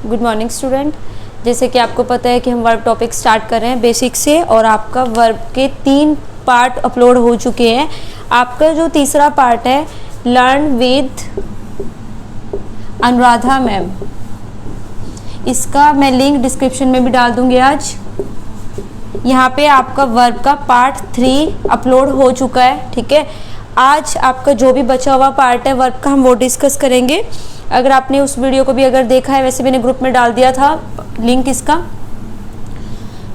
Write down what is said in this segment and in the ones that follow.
Good morning student. जैसे कि आपको पता है कि हम वर्ब टॉपिक स्टार्ट कर रहे हैं बेसिक से, और आपका वर्ब के 3 पार्ट अपलोड हो चुके हैं। आपका जो तीसरा पार्ट है लर्न विद अनुराधा मैम, इसका मैं लिंक डिस्क्रिप्शन में भी डाल दूंगी। आज यहाँ पे आपका वर्ब का पार्ट 3 अपलोड हो चुका है, ठीक है। आज आपका जो भी बचा हुआ पार्ट है वर्ब का हम वो डिस्कस करेंगे। अगर आपने उस वीडियो को भी अगर देखा है, वैसे मैंने ग्रुप में डाल दिया था लिंक इसका,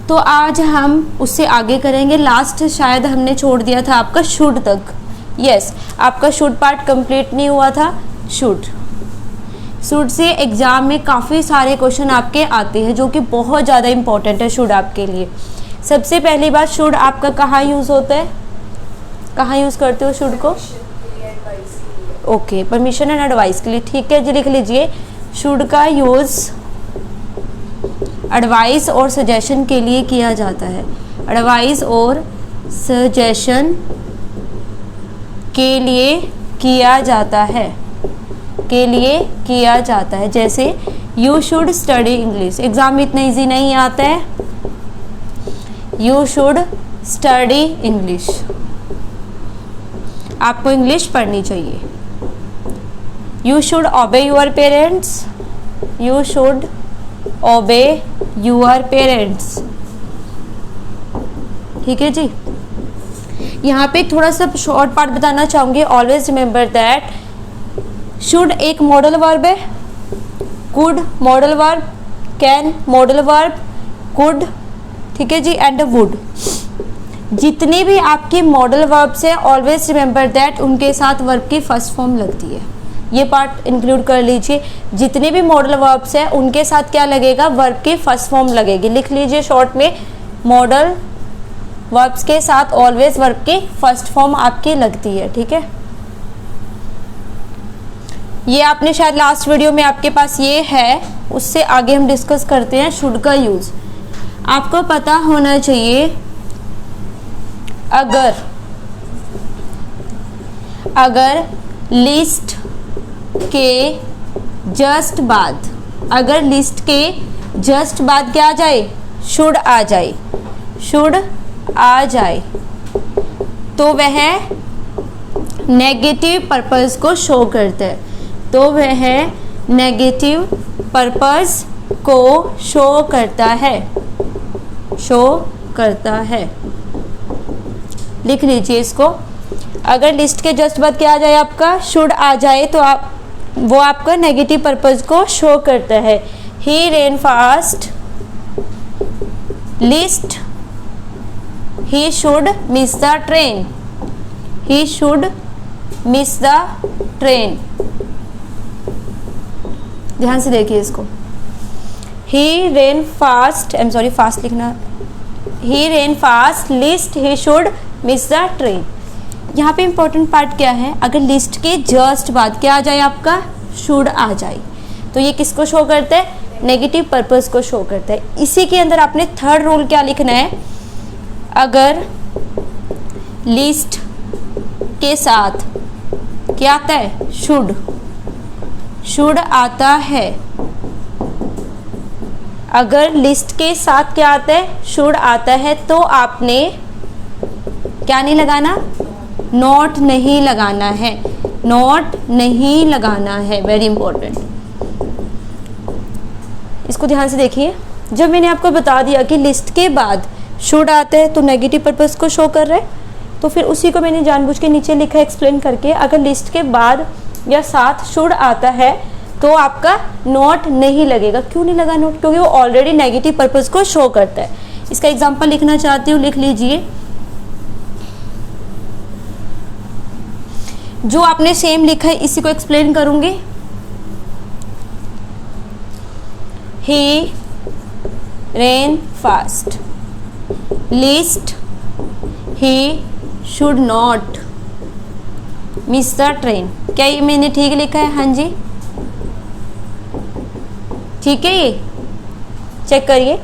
तो आज हम उससे आगे करेंगे। लास्ट शायद हमने छोड़ दिया था आपका शुड तक। यस, आपका शुड पार्ट कंप्लीट नहीं हुआ था। शुड से एग्जाम में काफ़ी सारे क्वेश्चन आपके आते हैं जो कि बहुत ज़्यादा इंपॉर्टेंट है शुड आपके लिए। सबसे पहली बात, शुड आपका कहाँ यूज़ होता है, कहाँ यूज़ करते हो शुड को? ओके, परमिशन एंड एडवाइस के लिए, ठीक है जी। लिख लीजिए, शुड का यूज़ एडवाइस और सजेशन के लिए किया जाता है। एडवाइस और सजेशन के लिए किया जाता है, के लिए किया जाता है। जैसे you should study English, exam में इतना इजी नहीं आता है। यू शुड स्टडी इंग्लिश, आपको इंग्लिश पढ़नी चाहिए। You should obey your parents, you should obey your parents, ठीक है जी। यहाँ पे थोड़ा सा शॉर्ट पार्ट बताना चाहूँगी। ऑलवेज रिमेंबर दैट शुड एक मॉडल वर्ब है, could modal verb, can modal verb, could, ठीक है जी, एंड वुड। जितने भी आपके मॉडल वर्ब्स हैं ऑलवेज रिमेंबर दैट उनके साथ वर्ब की फर्स्ट फॉर्म लगती है। ये पार्ट इंक्लूड कर लीजिए। जितने भी मॉडल वर्ब्स हैं उनके साथ क्या लगेगा, वर्ब की फर्स्ट फॉर्म लगेगी। लिख लीजिए शॉर्ट में, मॉडल वर्ब्स के साथ ऑलवेज वर्ब की फर्स्ट फॉर्म आपकी लगती है, ठीक है। ये आपने शायद लास्ट वीडियो में आपके पास ये है, उससे आगे हम डिस्कस करते हैं शुड का यूज। आपको पता होना चाहिए अगर लिस्ट के जस्ट बाद, अगर लिस्ट के जस्ट बाद क्या आ जाए, शुड आ जाए, शुड आ जाए, तो वह नेगेटिव पर्पस को शो करता है, तो वह नेगेटिव पर्पस को शो करता है, शो करता है। लिख लीजिए इसको। अगर लिस्ट के जस्ट बाद क्या आ जाए, आपका शुड आ जाए, तो वो आपका नेगेटिव पर्पस को शो करता है। He ran fast list, he should miss the train, he should miss the train. ध्यान से देखिए इसको। He ran fast, I am sorry fast लिखना, he ran fast list, he should miss the train. यहाँ पे important part क्या है, अगर लिस्ट के जस्ट बाद क्या आ जाए, आपका शुड आ जाए, तो ये किसको शो करता है, नेगेटिव पर्पस को शो करता है। इसी के अंदर आपने थर्ड रूल क्या लिखना है, अगर लिस्ट के साथ क्या आता है, शुड, शुड आता है। अगर लिस्ट के साथ क्या आता है, शुड आता है, तो आपने क्या नहीं लगाना, नॉट नहीं लगाना है, नॉट नहीं लगाना है, वेरी इंपॉर्टेंट। इसको ध्यान से देखिए। जब मैंने आपको बता दिया कि लिस्ट के बाद शुड आता है तो नेगेटिव पर्पस को शो कर रहा है, तो फिर उसी को मैंने जानबूझ के नीचे लिखा एक्सप्लेन करके। अगर लिस्ट के बाद या साथ शुड आता है तो आपका नॉट नहीं लगेगा। क्यों नहीं लगा नॉट, क्योंकि वो ऑलरेडी नेगेटिव पर्पस को शो करता है। इसका एग्जांपल लिखना चाहती हूँ, लिख लीजिए। जो आपने सेम लिखा है इसी को एक्सप्लेन करूंगी। He ran fast list, he should not miss the train. क्या ये मैंने ठीक लिखा है? हाँ जी, ठीक है। ये चेक करिए,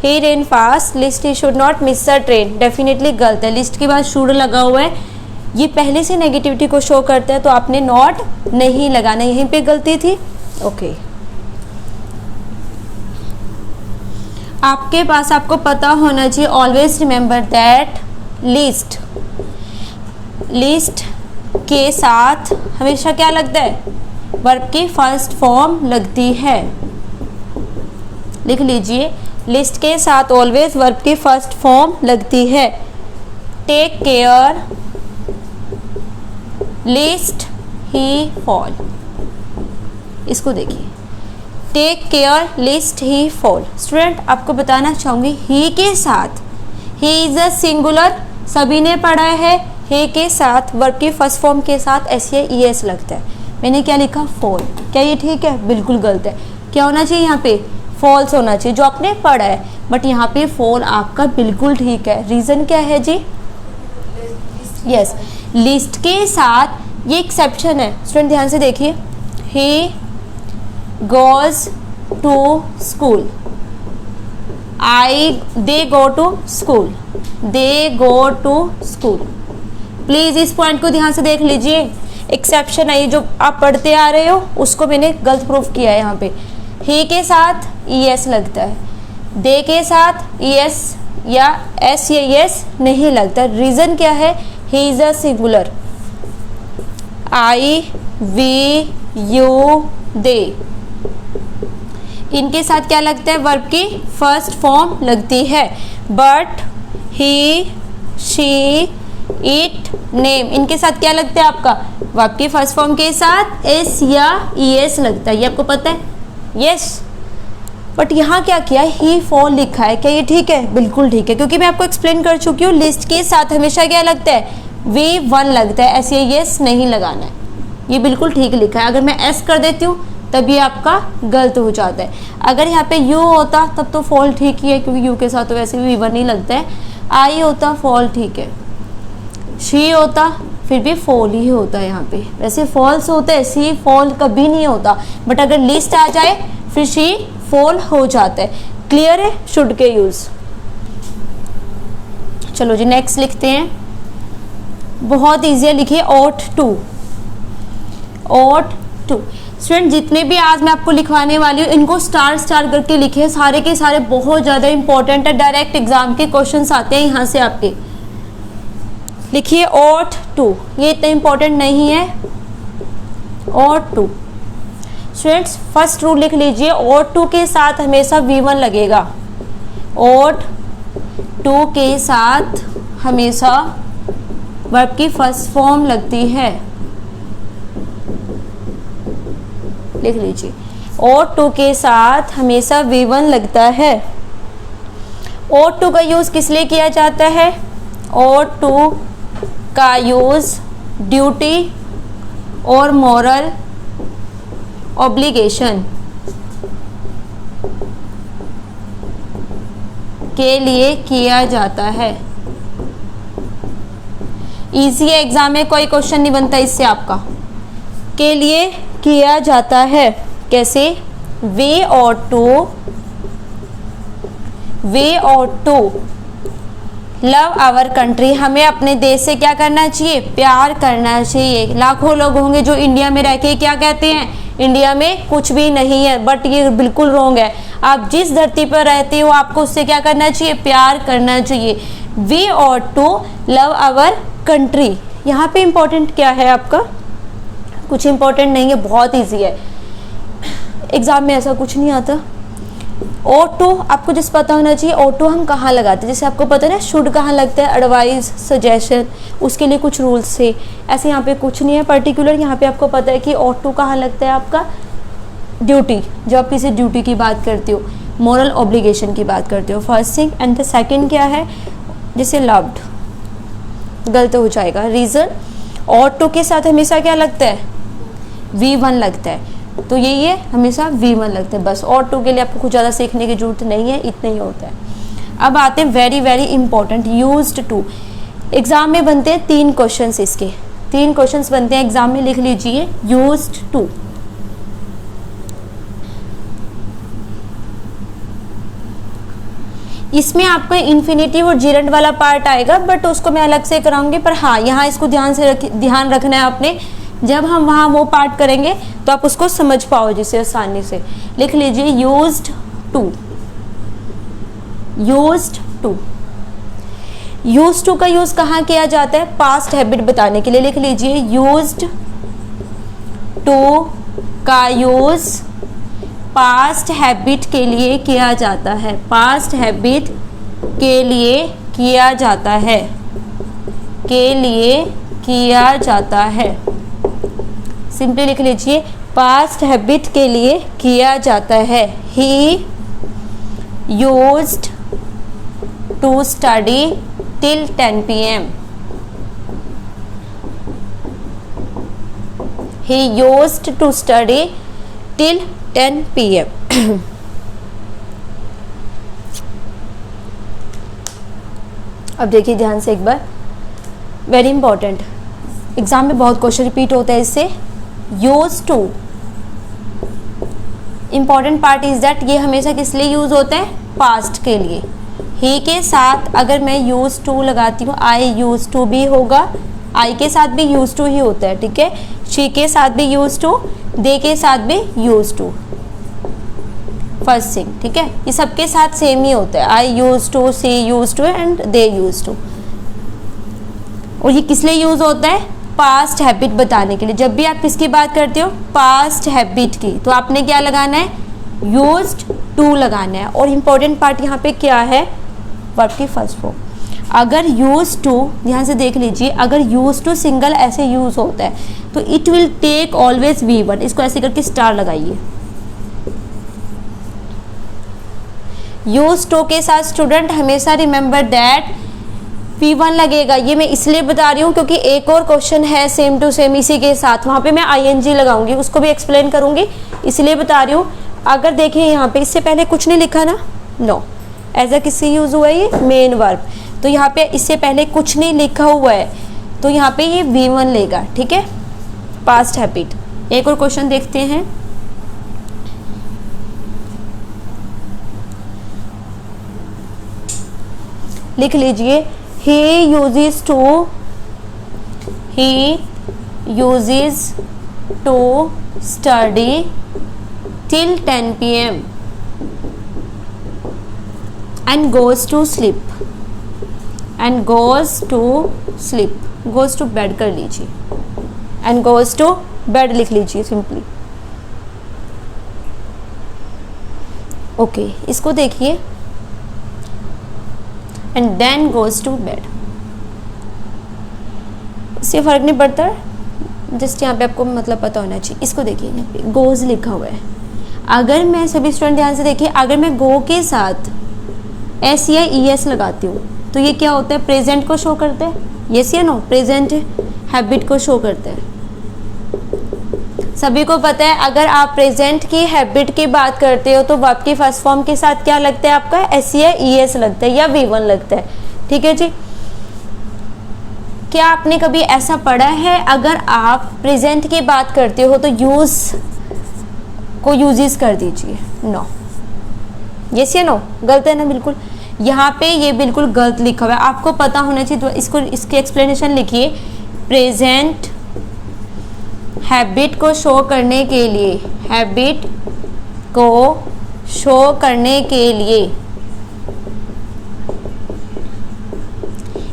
he ran fast list, he should not miss the train. Definitely गलत है, लिस्ट के बाद शुड लगा हुआ है, ये पहले से नेगेटिविटी को शो करता है, तो आपने नॉट नहीं लगाना, यहीं पे गलती थी। ओके, आपके पास आपको पता होना चाहिए, always remember that list, list के साथ हमेशा क्या लगता है, वर्ब की फर्स्ट फॉर्म लगती है। लिख लीजिए, लिस्ट के साथ ऑलवेज वर्ब की फर्स्ट फॉर्म लगती है। टेक केयर लिस्ट ही फॉल, इसको देखिए, टेक केयर लिस्ट ही फॉल। स्टूडेंट आपको बताना चाहूंगी, ही के साथ, ही इज अ सिंगुलर, सभी ने पढ़ा है, ही के साथ वर्ब की फर्स्ट फॉर्म के साथ एस लगता है। मैंने क्या लिखा, फॉल। क्या ये ठीक है? बिल्कुल गलत है। क्या होना चाहिए यहाँ पे, फॉल्स होना चाहिए, जो आपने पढ़ा है। बट यहाँ पे फॉल आपका बिल्कुल ठीक है। रीजन क्या है जी? यस, लिस्ट के साथ, ये एक्सेप्शन है। स्टूडेंट ध्यान से देखिए, he goes to school, they go to school, they go to school. Please इस पॉइंट को ध्यान से देख लीजिए, एक्सेप्शन है, जो आप पढ़ते आ रहे हो उसको मैंने गलत प्रूफ किया है। यहाँ पे ही के साथ ES लगता है, दे के साथ ES या S या ES नहीं लगता। रीजन क्या है, he is a singular, I, we, you, they, इनके साथ क्या लगता है, वर्ब की फर्स्ट फॉर्म लगती है। But, he, she, it, name, इनके साथ क्या लगता है आपका, वर्ब की फर्स्ट फॉर्म के साथ S या ES लगता है। ये आपको पता है? यस। बट यहाँ क्या किया, ही फॉल लिखा है। क्या ये ठीक है? बिल्कुल ठीक है, क्योंकि मैं आपको एक्सप्लेन कर चुकी हूँ, लिस्ट के साथ हमेशा क्या लगता है, V1 लगता है, S नहीं लगाना है। ये बिल्कुल ठीक लिखा है। अगर मैं S कर देती हूँ तब ये आपका गलत हो जाता है। अगर यहाँ पे U होता तब तो फॉल ठीक ही है, क्योंकि U के साथ तो वैसे भी V1 नहीं लगता है। I होता, फॉल ठीक है। शी होता, फिर भी फॉल ही होता है। यहाँ पे वैसे फॉल्स होता है, सी फॉल कभी नहीं होता। बट अगर लिस्ट आ जाए फिर शी फॉल हो जाता है। क्लियर है? शुड के यूज। चलो जी नेक्स्ट लिखते हैं, बहुत ईजी है, लिखिए ought to, ought to। Student जितने भी आज मैं आपको लिखवाने वाली हूँ इनको स्टार स्टार करके लिखे, सारे के सारे बहुत ज़्यादा इंपॉर्टेंट है, डायरेक्ट एग्जाम के क्वेश्चंस आते हैं यहाँ से आपके। लिखिए ought to, ये इतना इंपॉर्टेंट नहीं है, ought to। Students first rule लिख लीजिए, ought to के साथ हमेशा V1 लगेगा, ought to के साथ हमेशा वर्ब की फर्स्ट फॉर्म लगती है। लिख लीजिए, ought to के साथ हमेशा V1 लगता है। ought to का यूज किस लिए किया जाता है? ought to का यूज ड्यूटी और मॉरल ऑब्लिगेशन के लिए किया जाता है। इजी है, एग्जाम में कोई क्वेश्चन नहीं बनता इससे आपका। के लिए किया जाता है, कैसे? We ought to love our country, हमें अपने देश से क्या करना चाहिए? प्यार करना चाहिए। लाखों लोग होंगे जो इंडिया में रह के क्या कहते हैं, इंडिया में कुछ भी नहीं है, बट ये बिल्कुल रॉन्ग है। आप जिस धरती पर रहते हो आपको उससे क्या करना चाहिए? प्यार करना चाहिए। We ought to love our country. यहाँ पे इंपॉर्टेंट क्या है आपका? कुछ इंपॉर्टेंट नहीं है, बहुत ईजी है, एग्जाम में ऐसा कुछ नहीं आता। ought to आपको जिस पता होना चाहिए, ought to हम कहाँ लगाते हैं, जैसे आपको पता है ना should कहाँ लगता है, एडवाइस, सजेशन, उसके लिए कुछ रूल्स थे। ऐसे यहाँ पे कुछ नहीं है पर्टिकुलर, यहाँ पे आपको पता है कि ought to कहाँ लगता है आपका? ड्यूटी, जब आप किसी ड्यूटी की बात करते हो, मॉरल ऑब्लिगेशन की बात करते हो, first thing. And the second क्या है? जैसे लव्ड, गलत हो जाएगा। रीज़न, ought to के साथ हमेशा क्या लगता है? V1 लगता है, तो यही है, हमेशा V1 लगता है। बस ought to के लिए आपको कुछ ज़्यादा सीखने की जरूरत नहीं है, इतना ही होता है। अब आते हैं very very important, used to. Exam में बनते हैं 3 क्वेश्चंस, इसके 3 क्वेश्चंस बनते हैं एग्जाम में, लिख लीजिए यूज्ड टू। इसमें आपको इन्फिनेटिव और जिरंड वाला पार्ट आएगा, बट उसको मैं अलग से कराऊंगी। पर हाँ, यहाँ इसको ध्यान रखना है आपने, जब हम वहाँ वो पार्ट करेंगे तो आप उसको समझ पाओ जिसे आसानी से। लिख लीजिए used to. Used to. Used to का यूज कहाँ किया जाता है? पास्ट हैबिट बताने के लिए। लिख लीजिए, यूज्ड टू का यूज पास्ट हैबिट के लिए किया जाता है। पास्ट हैबिट के लिए किया जाता है, के लिए किया जाता है। सिंपली लिख लीजिए, पास्ट हैबिट के लिए किया जाता है। He used to study till 10 p.m. He used to study till 10 p.m. अब देखिए ध्यान से एक बार, वेरी इंपॉर्टेंट, एग्जाम में बहुत क्वेश्चन रिपीट होता है इससे। Use to, important part is that ये हमेशा किस लिए यूज होता है? पास्ट के लिए। ही के साथ अगर मैं यूज टू लगाती हूँ, आई यूज टू भी होगा, आई के साथ भी यूज टू ही होता है, ठीक है। शी के साथ भी यूज टू, दे के साथ भी यूज टू, फर्स्ट थिंग, ठीक है। ये सबके साथ सेम ही होता है, I use to, she use to and they use to. और ये किस लिए यूज होता है? पास्ट हैबिट बताने के लिए। जब भी आप किसकी बात करते हो? पास्ट हैबिट की, तो आपने क्या लगाना है? यूज्ड टू लगाना है। और इम्पोर्टेंट पार्ट यहाँ पे क्या है? वर्ब की फर्स्ट फॉर्म। अगर यूज टू, ध्यान से देख लीजिए, अगर यूज टू सिंगल ऐसे यूज होता है तो it will take always V1। इसको ऐसे करके स्टार लगाइए। यूज टू के साथ स्टूडेंट हमेशा रिमेंबर दैट V1 लगेगा। ये मैं इसलिए बता रही हूँ क्योंकि एक और क्वेश्चन है सेम टू सेम इसी के साथ, वहां पे मैं ING लगाऊंगी, उसको भी एक्सप्लेन करूंगी, इसलिए बता रही हूँ। अगर देखिए यहाँ पे इससे पहले कुछ नहीं लिखा ना, नो, एज अ किससे यूज हुआ है? ये मेन वर्ब। तो यहाँ पे इससे पहले कुछ नहीं लिखा हुआ है, तो यहाँ पे ये V1 लेगा, ठीक है। Past habit. एक और क्वेश्चन देखते हैं। लिख लीजिए, he uses to study till 10 p.m. and goes to sleep goes to bed कर लीजिए, and goes to bed लिख लीजिए सिंपली। ओके, इसको देखिए, and then goes to bed। इससे फर्क नहीं पड़ता, जस्ट यहाँ पे आपको मतलब पता होना चाहिए। इसको देखिए, यहाँ पे गोज लिखा हुआ है। अगर मैं, सभी स्टूडेंट ध्यान से देखिए, अगर मैं गो के साथ एस या ES लगाती हूँ तो ये क्या होता है? प्रेजेंट को शो करता है, यस या नो? प्रेजेंट हैबिट को शो करता है। सभी को पता है, अगर आप प्रेजेंट की हैबिट की बात करते हो तो वर्ब की फर्स्ट फॉर्म के साथ क्या लगता है आपका? एस या ES लगता है या V1 लगता है, ठीक है जी। क्या आपने कभी ऐसा पढ़ा है अगर आप प्रेजेंट की बात करते हो तो यूज को यूजेस कर दीजिए? नो, यस या नो? गलत है ना? बिल्कुल। यहाँ पे ये बिल्कुल गलत लिखा हुआ है, आपको पता होना चाहिए। तो इसको, इसकी एक्सप्लेनेशन लिखिए। प्रेजेंट हैबिट को शो करने के लिए, हैबिट को शो करने के लिए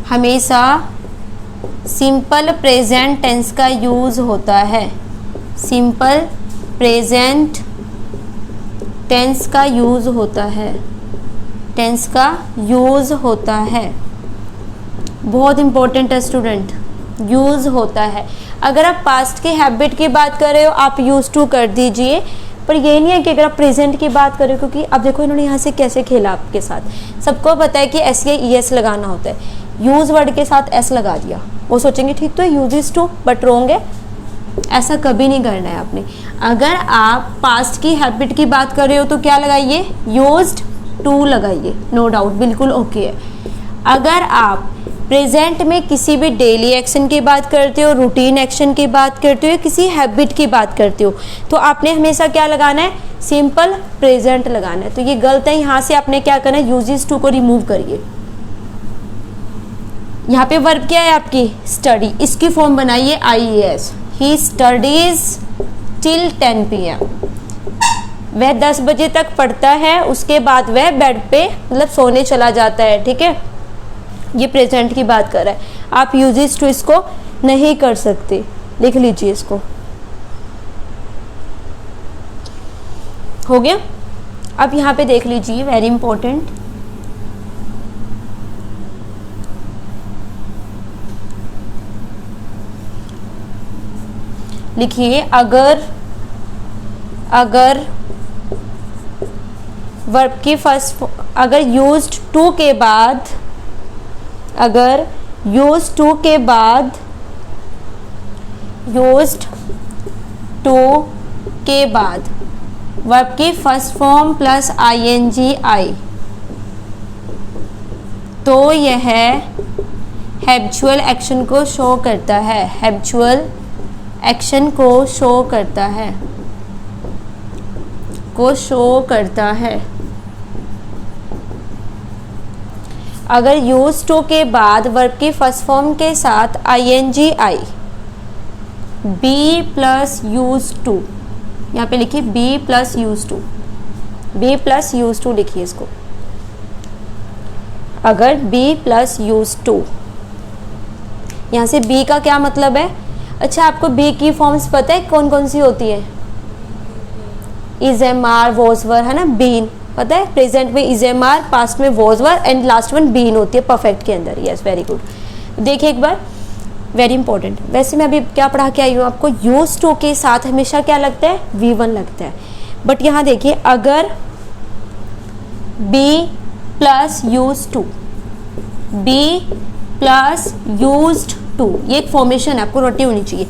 हमेशा सिंपल प्रेजेंट टेंस का यूज होता है। सिंपल प्रेजेंट टेंस का यूज होता है, टेंस का यूज होता है। बहुत इंपॉर्टेंट है स्टूडेंट, यूज होता है। अगर आप पास्ट की हैबिट की बात कर रहे हो आप यूज टू कर दीजिए, पर ये नहीं है कि अगर आप प्रेजेंट की बात करें, क्योंकि अब देखो इन्होंने यहाँ से कैसे खेला आपके साथ। सबको पता है कि एस या ES लगाना होता है, यूज वर्ड के साथ एस लगा दिया, वो सोचेंगे ठीक तो है, यूजेस टू, बट रोंग है। ऐसा कभी नहीं करना है आपने। अगर आप पास्ट की हैबिट की बात कर रहे हो तो क्या लगाइए? यूज्ड टू लगाइए, नो डाउट, बिल्कुल ओके है। अगर आप प्रेजेंट में किसी भी डेली एक्शन की बात करते हो, रूटीन एक्शन की बात करते हो, किसी हैबिट की बात करते हो, तो आपने हमेशा क्या लगाना है? सिंपल प्रेजेंट लगाना है। तो ये गलत है, यहाँ से आपने क्या करना है? यूजेस टू को रिमूव करिए। यहाँ पे वर्ब क्या है आपकी? स्टडी, इसकी फॉर्म बनाइए IES। He studies till 10 PM। वह 10 बजे तक पढ़ता है, उसके बाद वह बेड पे मतलब सोने चला जाता है। ठीक है, ये प्रेजेंट की बात कर रहा है। आप यूजेस टू इसको नहीं कर सकते, लिख लीजिए इसको। हो गया। अब यहाँ पे देख लीजिए, वेरी इंपॉर्टेंट, लिखिए अगर वर्ब की फर्स्ट, अगर यूज्ड टू के बाद, अगर यूज्ड टू के बाद, यूज्ड टू के बाद वर्ब की फर्स्ट फॉर्म प्लस आईएनजी आई, तो यह हैबिचुअल एक्शन को शो करता है, हैबिचुअल एक्शन को शो करता है, को शो करता है। अगर यूज टू के बाद वर्ब की फर्स्ट फॉर्म के साथ ING I, be plus use to, यहाँ पे लिखिए be plus use to, be plus use to लिखिए इसको। अगर बी प्लस यूज टू, यहाँ से बी का क्या मतलब है? अच्छा, आपको बी की फॉर्म्स पता है कौन कौन सी होती है? Is am are, was were, है ना, बीन पता है। प्रेजेंट में इज एम आर, पास्ट में was were and last one been होती है परफेक्ट के अंदर। Yes, very good. देखिए एक बार, वेरी इंपॉर्टेंट। वैसे मैं अभी क्या पढ़ा के आई हूँ आपको, यूज टू के साथ हमेशा क्या लगता है? V1 लगता है। बट यहाँ देखिए, अगर be plus use to, be plus used to, ये एक फॉर्मेशन है, आपको रटी होनी चाहिए।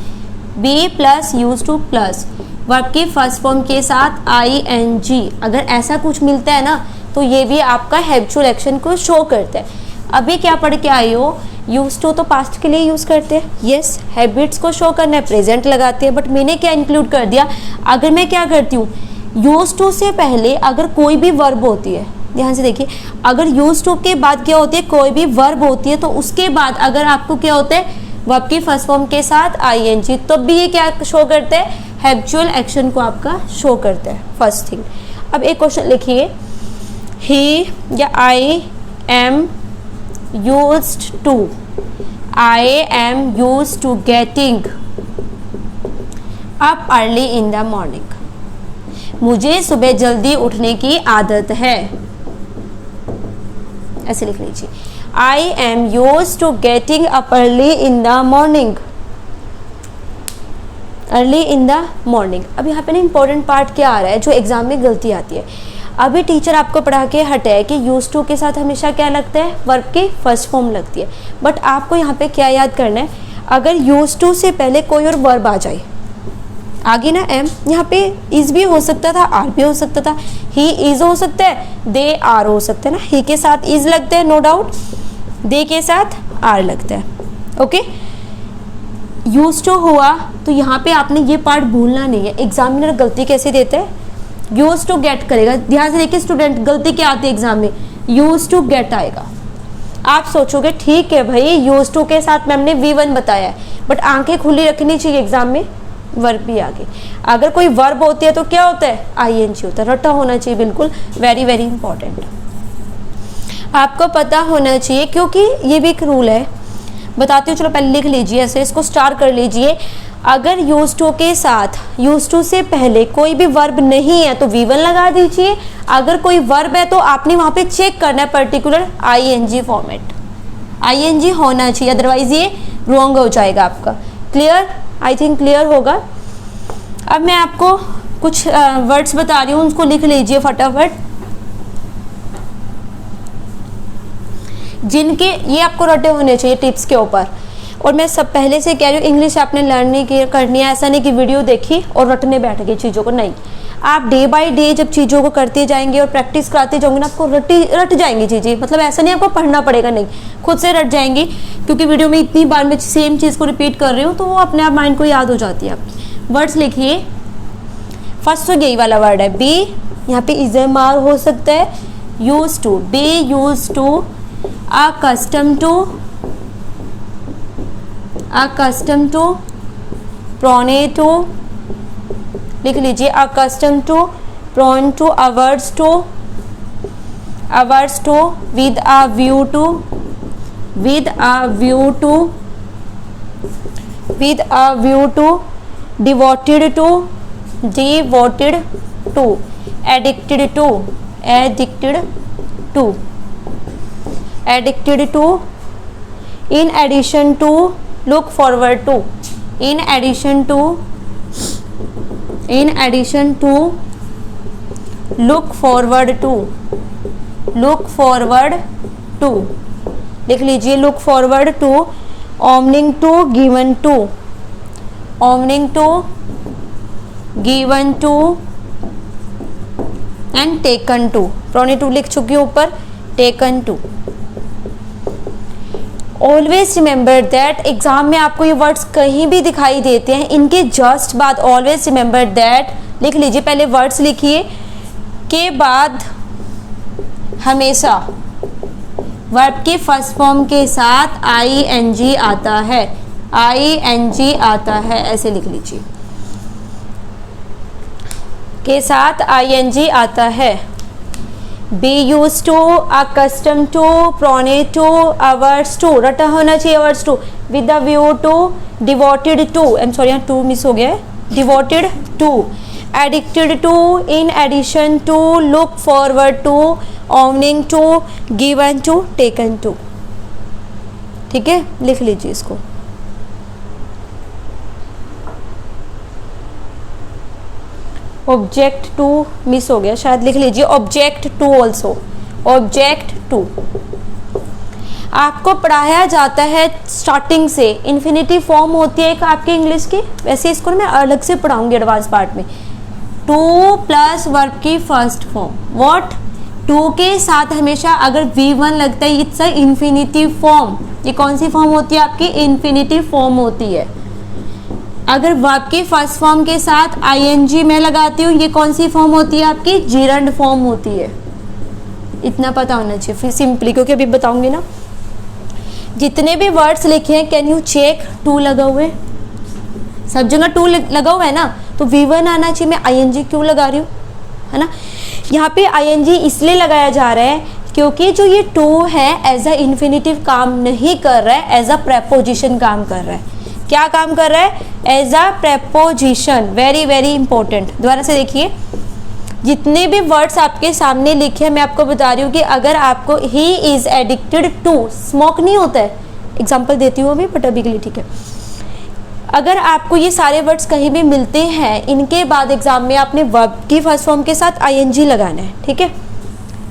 Be plus use to plus verb की फर्स्ट फॉर्म के साथ ING, अगर ऐसा कुछ मिलता है ना, तो ये भी आपका हैबिचुअल एक्शन को शो करता है। अभी क्या पढ़ के आई हो? यूज टू तो पास्ट के लिए यूज करते हैं, यस, हैबिट्स को शो करना है, प्रेजेंट लगाते हैं। बट मैंने क्या इंक्लूड कर दिया? अगर मैं क्या करती हूँ, यूज टू से पहले अगर कोई भी वर्ब होती है, ध्यान से देखिए, अगर यूज टू के बाद क्या होती है? कोई भी वर्ब होती है, तो उसके बाद अगर आपको क्या होता है? वर्ब की फर्स्ट फॉर्म के साथ ING, तो भी ये क्या शो करते हैं? हैबिचुअल एक्शन को आपका शो करता है, फर्स्ट थिंग। अब एक क्वेश्चन लिखिए, ही या I am used to, I am used to getting up early in the morning, मुझे सुबह जल्दी उठने की आदत है, ऐसे लिख लीजिए। I am used to getting up early in the morning, early in the morning। अब यहाँ पे ना इंपॉर्टेंट पार्ट क्या आ रहा है, जो एग्जाम में गलती आती है। अभी टीचर आपको पढ़ा के हटाए कि यूज टू के साथ हमेशा क्या लगता है? वर्ब की फर्स्ट फॉर्म लगती है। बट आपको यहाँ पे क्या याद करना है? अगर यूज टू से पहले कोई और वर्ब आ जाए, आगे ना एम, यहाँ पे इज भी हो सकता था, आर भी हो सकता था, ही इज हो सकता है, दे आर हो सकता है ना, ही के साथ इज लगता है नो डाउट, दे के साथ आर लगता है। ओके, यूज टू हुआ तो यहाँ पे आपने ये पार्ट भूलना नहीं है। एग्जामिनर गलती कैसे देता है? यूज टू गेट करेगा। ध्यान से देखिए स्टूडेंट, गलती क्या आती है एग्जाम में? यूज टू गेट आएगा। आप सोचोगे ठीक है भाई, यूज टू के साथ मैम ने V1 बताया है, बट आंखें खुली रखनी चाहिए, एग्जाम में वर्ब भी आगे। अगर कोई वर्ब होती है तो क्या होता है? ING होता है, रटा होना चाहिए बिल्कुल, वेरी वेरी इंपॉर्टेंट, आपको पता होना चाहिए, क्योंकि ये भी एक रूल है। बताती हूँ, चलो पहले लिख लीजिए, ऐसे इसको स्टार कर लीजिए। अगर यूज टू के साथ, यूज टू से पहले कोई भी वर्ब नहीं है तो V1 लगा दीजिए। अगर कोई वर्ब है तो आपने वहां पे चेक करना है पर्टिकुलर ING फॉर्मेट, ING होना चाहिए, अदरवाइज ये रॉन्ग हो जाएगा आपका। क्लियर? आई थिंक क्लियर होगा। अब मैं आपको कुछ वर्ड्स बता रही हूँ, उसको लिख लीजिए फटाफट, जिनके ये आपको रटे होने चाहिए टिप्स के ऊपर। और मैं सब पहले से कह रही हूँ, इंग्लिश आपने लर्न करनी है, ऐसा नहीं कि वीडियो देखी और रटने बैठ गई चीज़ों को, नहीं। आप डे बाय डे जब चीज़ों को करते जाएंगे और प्रैक्टिस कराते जाओगे ना, आपको रट जाएंगी चीज़ें। मतलब ऐसा नहीं आपको पढ़ना पड़ेगा, नहीं, खुद से रट जाएंगी, क्योंकि वीडियो में इतनी बार मैं सेम चीज़ को रिपीट कर रही हूँ, तो वो अपने आप माइंड को याद हो जाती है आपकी। वर्ड्स लिखिए, फर्स्ट तो यही वाला वर्ड है बी, यहाँ पे इज एम आर हो सकता है, use to, be use to, accustomed to, accustomed to, prone to, लिख लीजिए accustomed to, prone to, averse to, averse to, with a view to, with a view to, with a view to, devoted to, devoted to, addicted to, addicted to, addicted to, in addition to, look forward to, in addition to, in addition to, look forward to, look forward to, लिख लीजिए look forward to, owning to, given to, owning to, given to and taken to, prone to लिख चुकी हूँ ऊपर, taken to। Always remember that, exam में आपको ये words कहीं भी दिखाई देते हैं, इनके जस्ट बाद ऑलवेज रिमेंबर दैट लिख लीजिए। पहले वर्ड्स लिखिए, के बाद हमेशा वर्ब के फर्स्ट फॉर्म के साथ ing आता है, ing आता है, ऐसे लिख लीजिए, के साथ ing आता है। be used to, accustomed to, prone to, averse to, रटा होना चाहिए averse to, with a view to, devoted to, I'm sorry यहाँ to मिस हो गया है, devoted to, addicted to, in addition to, look forward to, owning to, given to, taken to। ठीक है, लिख लीजिए इसको। ऑब्जेक्ट टू मिस हो गया शायद, लिख लीजिए object to also, object to. आपको पढ़ाया जाता है स्टार्टिंग से, इन्फिनिटिव फॉर्म होती है एक आपके इंग्लिश की, वैसे इसको मैं अलग से पढ़ाऊंगी एडवांस पार्ट में। टू प्लस वर्ब की फर्स्ट फॉर्म, व्हाट, टू के साथ हमेशा अगर V1 लगता है इट्स अ इन्फिनिटिव फॉर्म। ये कौन सी फॉर्म होती है आपकी, इन्फिनिटिव फॉर्म होती है। अगर वर्ब के फर्स्ट फॉर्म के साथ ing मैं लगाती हूँ, ये कौन सी फॉर्म होती है आपकी, जीरंड फॉर्म होती है। इतना पता होना चाहिए फिर सिंपली, क्योंकि अभी बताऊंगी ना। जितने भी वर्ड्स लिखे हैं, कैन यू चेक, टू लगा हुए, सब जगह टू लगा हुआ है ना, तो V1 आना चाहिए, मैं ing क्यों लगा रही हूँ, है ना। यहाँ पे ing इसलिए लगाया जा रहा है क्योंकि जो ये टू है एज अ इन्फिनिटिव काम नहीं कर रहा है, एज अ प्रेपोजिशन काम कर रहा है। क्या काम कर रहा है, as a preposition, very very important. दोबारा से देखिए, जितने भी वर्ड्स आपके सामने लिखे हैं, मैं आपको बता रही हूँ कि अगर आपको he is addicted to, smoke नहीं होता है, एग्जांपल देती हूँ अभी बट अभी के लिए ठीक है। अगर आपको ये सारे वर्ड्स कहीं भी मिलते हैं, इनके बाद एग्जाम में आपने वर्ब की फर्स्ट फॉर्म के साथ ing लगाना है, ठीक है।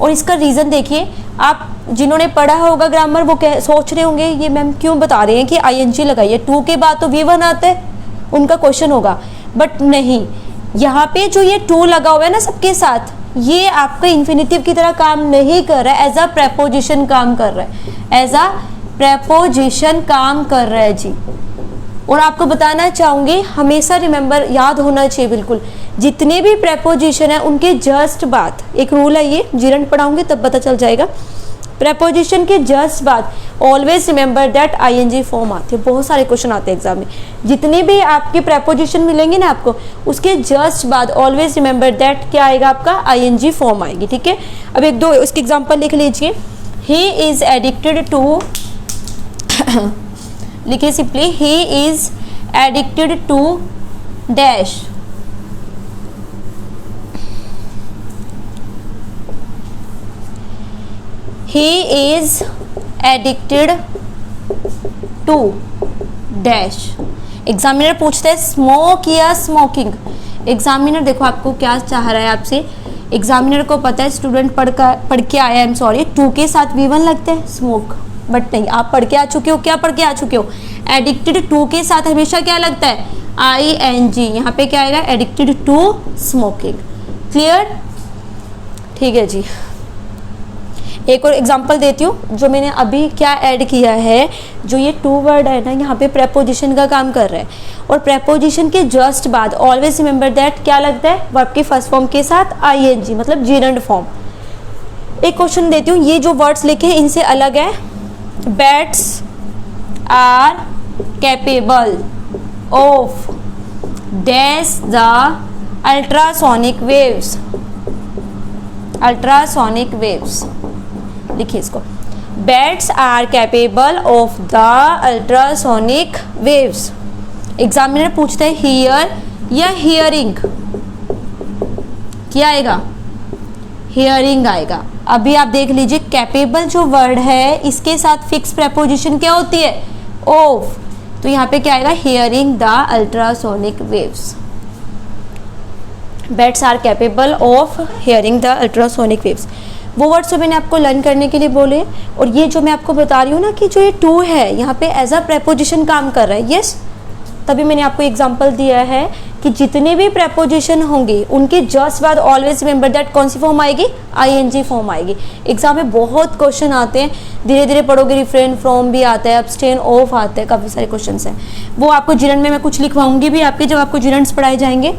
और इसका रीज़न देखिए, आप जिन्होंने पढ़ा होगा ग्रामर वो सोच रहे होंगे ये मैम क्यों बता रहे हैं कि ing लगाइए, टू के बाद तो V1 आता है, उनका क्वेश्चन होगा, बट नहीं, यहाँ पे जो ये टू लगा हुआ है ना सबके साथ, ये आपका इन्फिनिटिव की तरह काम नहीं कर रहा है, एज अ प्रेपोजिशन काम कर रहा है, एज अ प्रेपोजिशन काम कर रहा है जी। और आपको बताना चाहूँगी, हमेशा रिमेंबर, याद होना चाहिए बिल्कुल, जितने भी प्रेपोजिशन है उनके जस्ट बाद, एक रूल है ये, जीरंड पढ़ाऊंगी तब पता चल जाएगा, प्रेपोजिशन के जस्ट बाद always remember that ing form आती है। बहुत सारे क्वेश्चन आते हैं एग्जाम में, जितने भी आपके प्रेपोजिशन मिलेंगे ना आपको, उसके जस्ट बाद ऑलवेज रिमेंबर दैट क्या आएगा आपका, ing फॉर्म आएगी, ठीक है। अब एक दो उसके एग्जाम्पल लिख लीजिए। ही इज एडिक्टेड टू, लिखिए simply, he is addicted to dash, he is addicted to dash। Examiner पूछता है स्मोक या स्मोकिंग। एग्जामिनर देखो आपको क्या चाह रहा है आपसे, एग्जामिनर को पता है स्टूडेंट पढ़ के आया, आई एम सॉरी, टू के साथ V1 लगता है स्मोक, बट नहीं, आप पढ़ के आ चुके हो, क्या पढ़ के आ चुके हो, एडिक्टेड टू के साथ हमेशा क्या लगता है, ing। यहाँ पे क्या आएगा, एडिक्टेड टू स्मोकिंग। क्लियर, ठीक है जी। एक और एग्जांपल देती हूँ, जो मैंने अभी क्या ऐड किया है, जो ये टू वर्ड है ना, यहाँ पे प्रेपोजिशन का काम कर रहा है, और प्रेपोजिशन के जस्ट बाद ऑलवेज रिमेंबर दैट क्या लगता है, वर्ब के फर्स्ट फॉर्म के साथ ing, मतलब जीरंड फॉर्म। एक क्वेश्चन देती हूँ, ये जो वर्ड्स लिखे हैं इनसे अलग है। Bats are capable of dash the ultrasonic waves, ultrasonic waves, लिखिए इसको। Bats are capable of the ultrasonic waves. Examiner पूछते हैं हियर या हियरिंग, क्या आएगा? हियरिंग आएगा। अभी आप देख लीजिए कैपेबल जो वर्ड है इसके साथ फिक्स प्रेपोजिशन क्या होती है? ऑफ। तो यहाँ पे क्या आएगा? Hearing the ultrasonic waves. Bats are capable of hearing the ultrasonic waves. वो वर्ड्स जो मैंने आपको लर्न करने के लिए बोले, और ये जो मैं आपको बता रही हूँ ना कि जो ये टू है यहाँ पे एज अ प्रेपोजिशन काम कर रहा है। यस, तभी मैंने आपको एग्जांपल दिया है कि जितने भी प्रेपोजिशन होंगे उनके जस्ट बाद ऑलवेज रिमेंबर दैट कौन सी फॉर्म आएगी? आईएनजी फॉर्म आएगी। एग्जाम में बहुत क्वेश्चन आते हैं, धीरे धीरे पढ़ोगे रिफ्रेन फ्रॉम भी आता है, अब्सटेन ऑफ आता है, काफ़ी सारे क्वेश्चन हैं। वो आपको जीरन में मैं कुछ लिखवाऊंगी भी आपके, जब आपको जीरन्स पढ़ाए जाएंगे।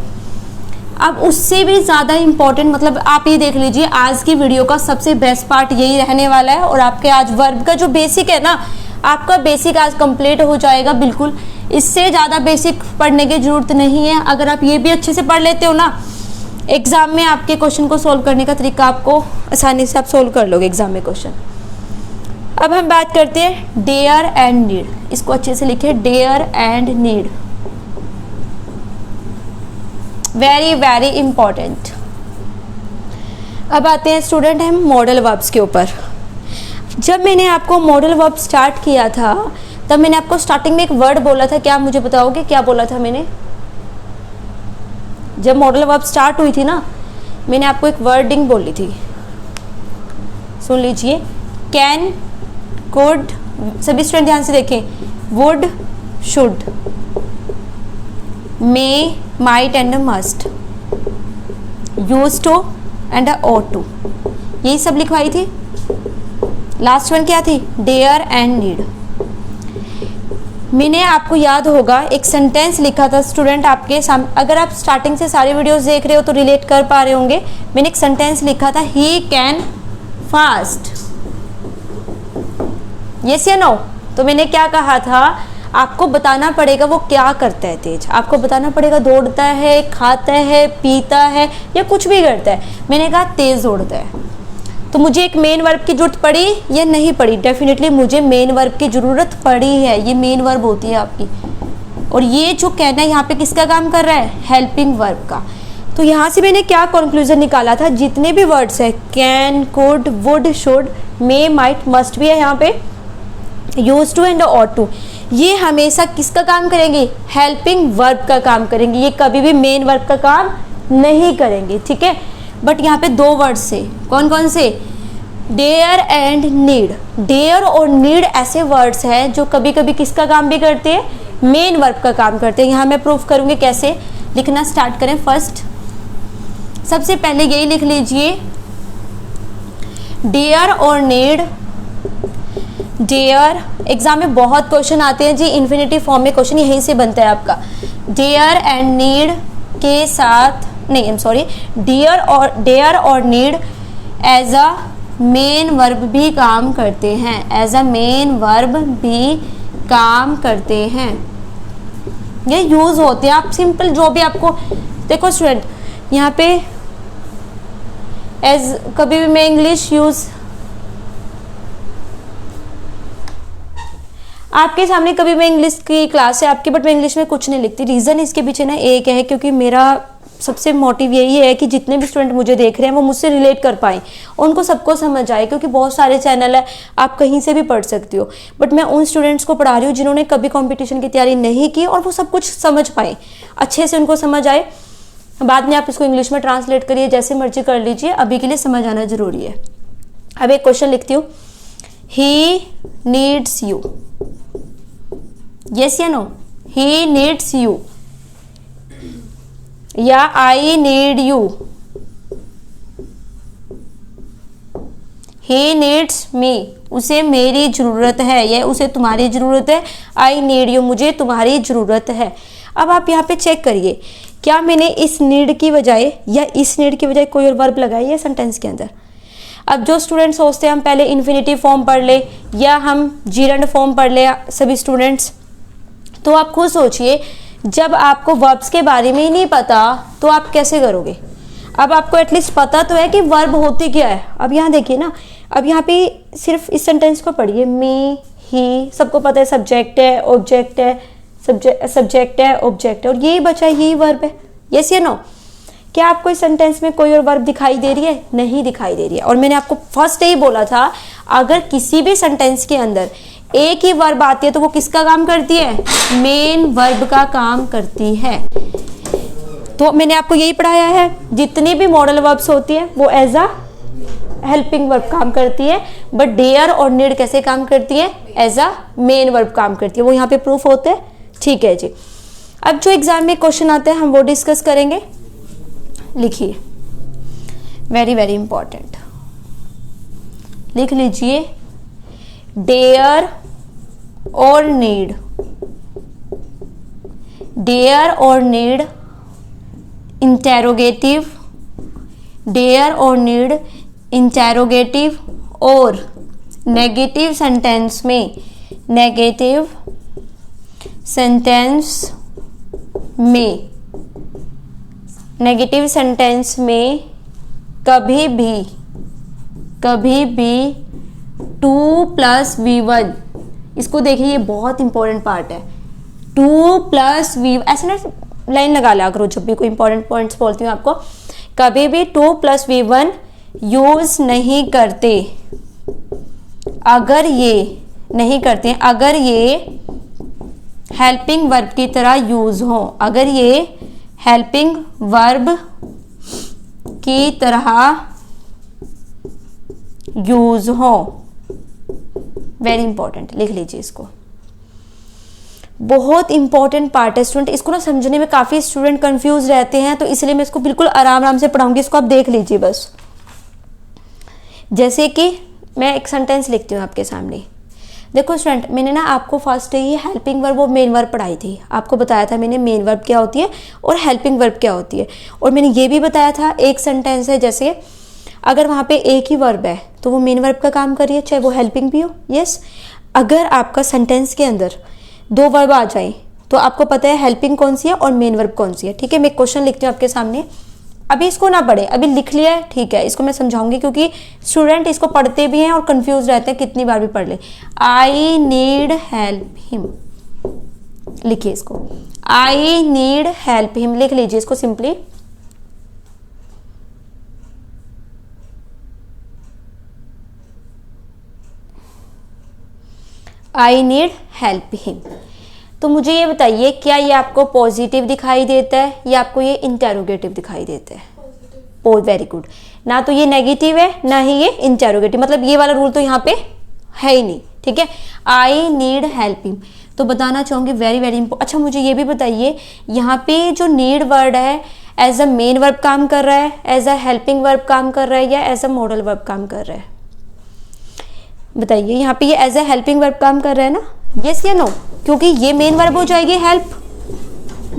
अब उससे भी ज़्यादा इम्पॉर्टेंट, मतलब आप ये देख लीजिए आज की वीडियो का सबसे बेस्ट पार्ट यही रहने वाला है। और आपके आज वर्ब का जो बेसिक है ना, आपका बेसिक आज कंप्लीट हो जाएगा बिल्कुल। इससे ज़्यादा बेसिक पढ़ने की जरूरत नहीं है। अगर आप ये भी अच्छे से पढ़ लेते हो ना, एग्जाम में आपके क्वेश्चन को सॉल्व करने का तरीका आपको आसानी से आप सॉल्व कर लोगे एग्जाम में क्वेश्चन। अब हम बात करते हैं डेयर एंड नीड। इसको अच्छे से लिखिए, dare and need, very very important. अब आते हैं स्टूडेंट हम मॉडल वर्ब्स के ऊपर। जब मैंने आपको मॉडल वर्ब स्टार्ट किया था तब मैंने आपको स्टार्टिंग में एक वर्ड बोला था, क्या आप मुझे बताओगे क्या बोला था मैंने? जब मॉडल वर्ब स्टार्ट हुई थी ना, मैंने आपको एक वर्डिंग बोली थी, सुन लीजिए। कैन, कुड, सभी स्टूडेंट ध्यान से देखें, would, should, may, might and must, use to and ought to, यही सब लिखवाई थी। लास्ट वन क्या थी? Dare and need. मैंने आपको याद होगा एक सेंटेंस लिखा था स्टूडेंट आपके सामने, अगर आप स्टार्टिंग से सारे वीडियोस देख रहे हो तो रिलेट कर पा रहे होंगे। मैंने एक सेंटेंस लिखा था, ही कैन फास्ट, यस या नो? तो मैंने क्या कहा था, आपको बताना पड़ेगा वो क्या करता है तेज, आपको बताना पड़ेगा दौड़ता है, खाता है, पीता है या कुछ भी करता है। मैंने कहा तेज दौड़ता है। तो मुझे एक मेन वर्ब की जरूरत पड़ी या नहीं पड़ी? डेफिनेटली मुझे मेन वर्ब की जरूरत पड़ी है। ये मेन वर्ब होती है आपकी। और ये जो कहना है यहाँ पे किसका काम कर रहा है? हेल्पिंग वर्ब का। तो यहाँ से मैंने क्या कंक्लूजन निकाला था, जितने भी वर्ड्स है can, could, would, should, may, might, must भी है यहाँ पे, use to and ought to, ये हमेशा किसका काम करेंगे? हेल्पिंग वर्ब का काम करेंगे। ये कभी भी मेन वर्ब का काम नहीं करेंगे, ठीक है। बट यहाँ पे दो वर्ड्स से, कौन कौन से? Dare and need. डेयर और नीड ऐसे वर्ड्स हैं जो कभी कभी किसका काम भी करते हैं? मेन वर्ब का काम करते हैं। यहाँ मैं प्रूफ करूँगी कैसे। लिखना स्टार्ट करें। फर्स्ट सबसे पहले यही लिख लीजिए, डेयर और नीड। डेयर, एग्जाम में बहुत क्वेश्चन आते हैं जी, इन्फिनिटिव फॉर्म में क्वेश्चन यहीं से बनता है आपका। डेयर एंड नीड के साथ, नहीं आई एम सॉरी, डेयर और need as a main verb भी काम करते हैं। एज अ मेन वर्ब भी काम करते हैं, ये यूज होते हैं। आप सिंपल जो भी आपको देखो स्टूडेंट, यहाँ पे एज कभी भी मैं इंग्लिश यूज, आपके सामने कभी मैं इंग्लिश की क्लास है आपकी, बट मैं इंग्लिश में कुछ नहीं लिखती। रीज़न इसके पीछे ना एक है, क्योंकि मेरा सबसे मोटिव यही है कि जितने भी स्टूडेंट मुझे देख रहे हैं वो मुझसे रिलेट कर पाएँ, उनको सबको समझ आए। क्योंकि बहुत सारे चैनल है, आप कहीं से भी पढ़ सकती हो, बट मैं उन स्टूडेंट्स को पढ़ा रही हूँ जिन्होंने कभी कंपटीशन की तैयारी नहीं की और वो सब कुछ समझ पाए, अच्छे से उनको समझ आए। बाद में आप इसको इंग्लिश में ट्रांसलेट करिए, जैसे मर्जी कर लीजिए, अभी के लिए समझ आना जरूरी है। अब एक क्वेश्चन लिखती हूँ, ही नीड्स यू, यस या नो? ही नीड्स यू या I need you. He needs मी, उसे मेरी जरूरत है, या उसे तुम्हारी जरूरत है। आई नीड यू, मुझे तुम्हारी जरूरत है। अब आप यहाँ पे चेक करिए, क्या मैंने इस नीड की बजाय या इस नीड की बजाय कोई और वर्ब लगाई है सेंटेंस के अंदर? अब जो स्टूडेंट सोचते हैं हम पहले इन्फिनिटिव फॉर्म पढ़ ले या हम जीरंड फॉर्म पढ़ ले, सभी स्टूडेंट्स, तो आप खुद सोचिए, जब आपको वर्ब्स के बारे में ही नहीं पता तो आप कैसे करोगे? अब आपको एटलीस्ट पता तो है कि वर्ब होती क्या है। अब यहाँ देखिए ना, अब यहाँ पे सिर्फ इस सेंटेंस को पढ़िए, मी, ही, सबको पता है सब्जेक्ट है, ऑब्जेक्ट है, सब्जेक्ट है, ऑब्जेक्ट है, और यही बचा है, यही वर्ब है। यस या नो? क्या आपको इस सेंटेंस में कोई और वर्ब दिखाई दे रही है? नहीं दिखाई दे रही है। और मैंने आपको फर्स्ट यही बोला था, अगर किसी भी सेंटेंस के अंदर एक ही वर्ब आती है तो वो किसका काम करती है? मेन वर्ब का काम करती है। तो मैंने आपको यही पढ़ाया है, जितनी भी मॉडल वर्ब्स होती है वो एज अ हेल्पिंग वर्ब काम करती है, बट डेयर और नीड कैसे काम करती है? एज अ मेन वर्ब काम करती है। वो यहाँ पे प्रूफ होते हैं। ठीक है जी। अब जो एग्जाम में क्वेश्चन आते हैं हम वो डिस्कस करेंगे। लिखिए, वेरी वेरी इंपॉर्टेंट, लिख लीजिए, डेयर और नीड, डेयर और नीड इंटेरोगेटिव, डेयर और नीड इंटेरोगेटिव और नेगेटिव सेंटेंस में, नेगेटिव सेंटेंस में, नेगेटिव सेंटेंस में कभी भी 2+V1, इसको देखिए ये बहुत इंपॉर्टेंट पार्ट है। 2+V, ऐसे ना लाइन लगा लिया करो जब भी कोई इंपॉर्टेंट पॉइंट्स बोलती हूँ आपको। कभी भी 2+V1 यूज नहीं करते, अगर ये नहीं करते, अगर ये हेल्पिंग वर्ब की तरह यूज हो, अगर ये हेल्पिंग वर्ब की तरह यूज हो। वेरी इंपॉर्टेंट, लिख लीजिए इसको, बहुत इंपॉर्टेंट पार्ट है स्टूडेंट। इसको ना समझने में काफी स्टूडेंट कंफ्यूज रहते हैं, तो इसलिए मैं इसको बिल्कुल आराम से पढ़ाऊंगी। इसको आप देख लीजिए बस। जैसे कि मैं एक सेंटेंस लिखती हूँ आपके सामने। देखो स्टूडेंट, मैंने ना आपको फर्स्ट ही हेल्पिंग वर्ब और मेन वर्ब पढ़ाई थी। आपको बताया था मैंने मेन वर्ब क्या होती है और हेल्पिंग वर्ब क्या होती है। और मैंने ये भी बताया था, एक सेंटेंस है जैसे अगर वहाँ पे एक ही वर्ब है तो वो मेन वर्ब का काम करिए, चाहे वो हेल्पिंग भी हो। यस, अगर आपका सेंटेंस के अंदर 2 वर्ब आ जाए तो आपको पता है हेल्पिंग कौन सी है और मेन वर्ब कौन सी है। ठीक है, मैं एक क्वेश्चन लिखती हूँ आपके सामने। अभी इसको ना पढ़े, अभी लिख लिया है, ठीक है, इसको मैं समझाऊंगी क्योंकि स्टूडेंट इसको पढ़ते भी हैं और कंफ्यूज रहते हैं, कितनी बार भी पढ़ ले। आई नीड हेल्प हिम, लिखिए इसको, आई नीड हेल्प हिम, लिख लीजिए इसको simply. I need help him. तो मुझे ये बताइए, क्या ये आपको पॉजिटिव दिखाई देता है या आपको ये इंटेरोगेटिव दिखाई देता है? Very good. ना तो ये नेगेटिव है ना ही ये इंटेरोगेटिव, मतलब ये वाला रूल तो यहाँ पे है ही नहीं। ठीक है, आई नीड हेल्प हिम, तो बताना चाहूंगी वेरी वेरी इंपॉर्टेंट। अच्छा मुझे ये भी बताइए, यहाँ पे जो नीड वर्ड है एज अ मेन वर्ब काम कर रहा है, एज अ हेल्पिंग वर्ब काम कर रहा है या एज अ मॉडल वर्ब काम कर रहा है? बताइए, यहाँ पे ये एज अ हेल्पिंग वर्ब काम कर रहा है ना? यस या नो? क्योंकि ये मेन वर्ब हो जाएगी हेल्प।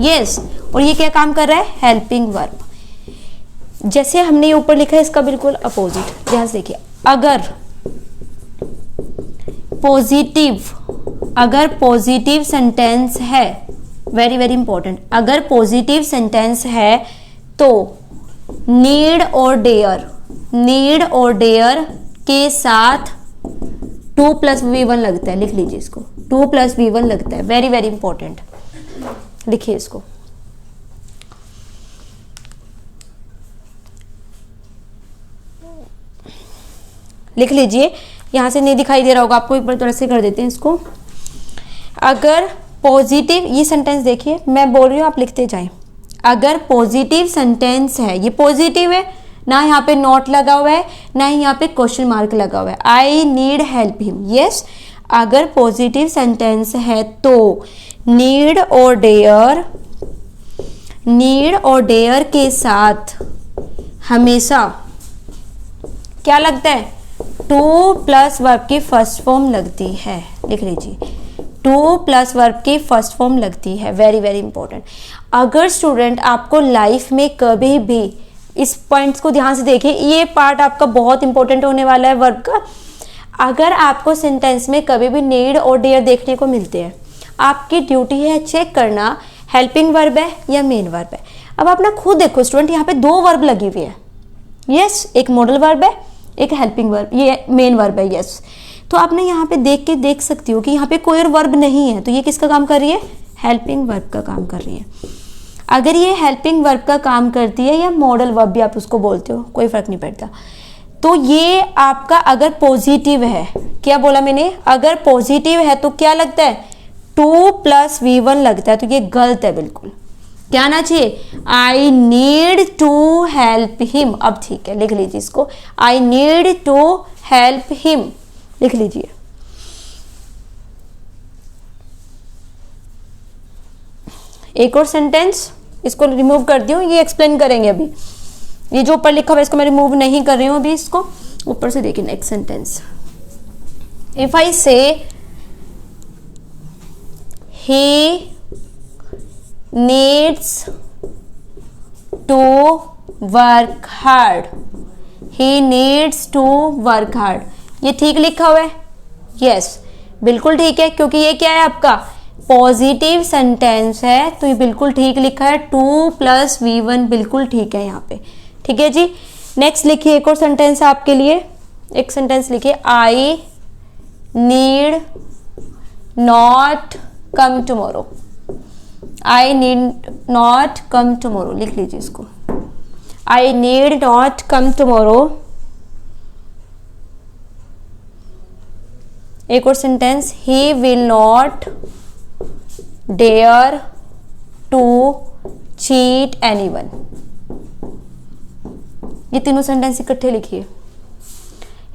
यस, और ये क्या काम कर रहा है? Helping verb. जैसे हमने ये ऊपर लिखा है इसका बिल्कुल अपोजिट, ध्यान से देखिए। अगर पॉजिटिव सेंटेंस है, वेरी वेरी इंपॉर्टेंट, अगर पॉजिटिव सेंटेंस है तो नीड और डेयर के साथ 2+V1 लगता है। लिख लीजिए इसको, 2+V1 लगता है। वेरी वेरी इंपॉर्टेंट, लिखिए इसको। लिख लीजिए, यहां से नहीं दिखाई दे रहा होगा आपको, एक बार थोड़ा से कर देते हैं इसको। अगर पॉजिटिव, ये सेंटेंस देखिए, मैं बोल रही हूं आप लिखते जाएं। अगर पॉजिटिव सेंटेंस है, ये पॉजिटिव है ना, यहाँ पे नॉट लगा हुआ है ना ही यहाँ पे क्वेश्चन मार्क लगा हुआ है। I need help him. Yes, अगर पॉजिटिव सेंटेंस है तो नीड और डेयर के साथ हमेशा क्या लगता है? 2+ वर्ब की फर्स्ट फॉर्म लगती है। लिख लीजिए, 2+ वर्ब की फर्स्ट फॉर्म लगती है। Very very important. अगर स्टूडेंट आपको लाइफ में कभी भी, इस पॉइंट्स को ध्यान से देखिए, ये पार्ट आपका बहुत इंपॉर्टेंट होने वाला है वर्ब का। अगर आपको सेंटेंस में कभी भी नीड और डेयर देखने को मिलते हैं, आपकी ड्यूटी है चेक करना हेल्पिंग वर्ब है या मेन वर्ब है। अब आप ना खुद देखो स्टूडेंट, यहाँ पे दो वर्ब लगी हुई है। यस, एक मॉडल वर्ब है, एक हेल्पिंग वर्ब, ये मेन वर्ब है। यस, तो आपने यहाँ पे देख के देख सकती हो कि यहाँ पे कोई और वर्ब नहीं है, तो ये किसका काम कर रही है? हेल्पिंग वर्ब का काम कर रही है। अगर ये हेल्पिंग वर्ब का काम करती है या मॉडल वर्ब भी आप उसको बोलते हो, कोई फर्क नहीं पड़ता, तो ये आपका अगर पॉजिटिव है, क्या बोला मैंने? अगर पॉजिटिव है तो क्या लगता है? 2 + V1 लगता है, तो ये गलत है बिल्कुल। क्या आना चाहिए? I need to help him. अब ठीक है, लिख लीजिए इसको, I need to help him, लिख लीजिए। एक और सेंटेंस, इसको रिमूव कर दी हूँ, ये एक्सप्लेन करेंगे अभी। ये जो ऊपर लिखा हुआ है इसको मैं रिमूव नहीं कर रही हूँ अभी, इसको ऊपर से देखिए। नेक्स्ट सेंटेंस, इफ आई से ही needs to work hard, he needs to work hard, ये ठीक लिखा हुआ है? यस, बिल्कुल ठीक है, क्योंकि ये क्या है आपका? पॉजिटिव सेंटेंस है, तो ये बिल्कुल ठीक लिखा है। 2 + V1 बिल्कुल ठीक है यहाँ पे। ठीक है जी। नेक्स्ट लिखिए, एक और सेंटेंस आपके लिए, एक सेंटेंस लिखिए, I need not come tomorrow. I need not come tomorrow, लिख लीजिए इसको, I need not come tomorrow. एक और sentence, he will not dare to cheat anyone. ये तीनों सेंटेंस इकट्ठे लिखिए,